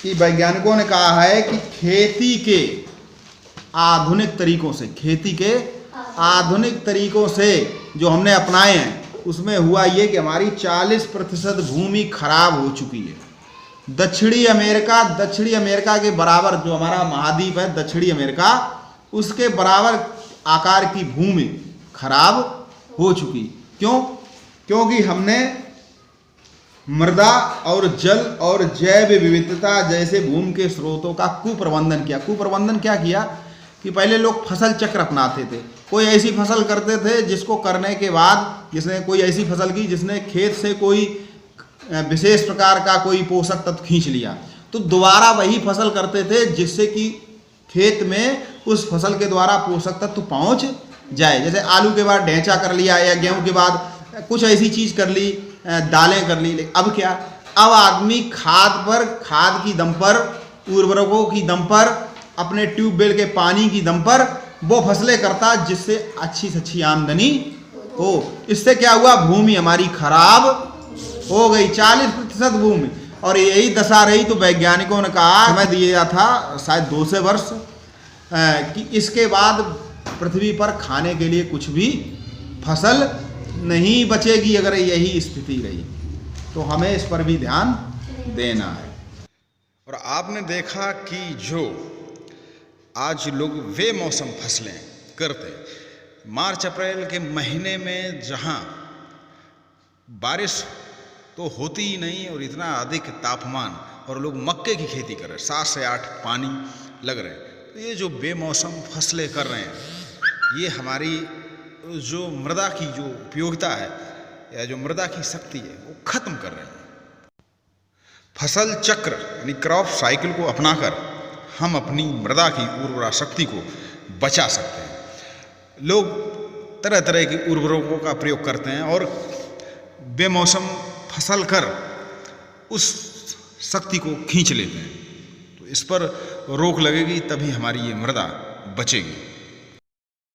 कि वैज्ञानिकों ने कहा है कि खेती के आधुनिक तरीकों से जो हमने अपनाए हैं उसमें हुआ ये कि हमारी 40% भूमि खराब हो चुकी है। दक्षिणी अमेरिका के बराबर जो हमारा महाद्वीप है दक्षिणी अमेरिका, उसके बराबर आकार की भूमि खराब हो चुकी। क्यों? क्योंकि हमने मृदा और जल और जैव विविधता जैसे भूमि के स्रोतों का कुप्रबंधन किया। कुप्रबंधन क्या किया कि पहले लोग फसल चक्र अपनाते थे। कोई ऐसी फसल करते थे जिसको करने के बाद जिसने कोई ऐसी फसल की जिसने खेत से कोई विशेष प्रकार का कोई पोषक तत्व खींच लिया, तो दोबारा वही फसल करते थे जिससे कि खेत में उस फसल के द्वारा पोषक तत्व पहुंच जाए। जैसे आलू के बाद ढैंचा कर लिया या गेहूं के बाद कुछ ऐसी चीज़ कर ली, दालें कर ली। अब क्या, अब आदमी खाद की दम पर, उर्वरकों की दम पर, अपने ट्यूबवेल के पानी की दम पर वो फसलें करता जिससे अच्छी से अच्छी आमदनी हो। इससे क्या हुआ, भूमि हमारी खराब हो गई, 40% भूमि। और यही दशा रही तो वैज्ञानिकों ने कहा, समय दिया था शायद 200 वर्ष, कि इसके बाद पृथ्वी पर खाने के लिए कुछ भी फसल नहीं बचेगी अगर यही स्थिति रही। तो हमें इस पर भी ध्यान देना है। और आपने देखा कि जो आज लोग वे मौसम फसलें करते, मार्च अप्रैल के महीने में जहां बारिश तो होती ही नहीं और इतना अधिक तापमान, और लोग मक्के की खेती कर रहे हैं, 7 से 8 पानी लग रहे हैं। तो ये जो बेमौसम फसलें कर रहे हैं, ये हमारी जो मृदा की जो उपयोगिता है या जो मृदा की शक्ति है वो खत्म कर रहे हैं। फसल चक्र यानी क्रॉप साइकिल को अपनाकर हम अपनी मृदा की उर्वरा शक्ति को बचा सकते हैं। लोग तरह तरह की उर्वरकों का प्रयोग करते हैं और बेमौसम फसल कर उस शक्ति को खींच लेते हैं। तो इस पर रोक लगेगी तभी हमारी ये मृदा बचेगी।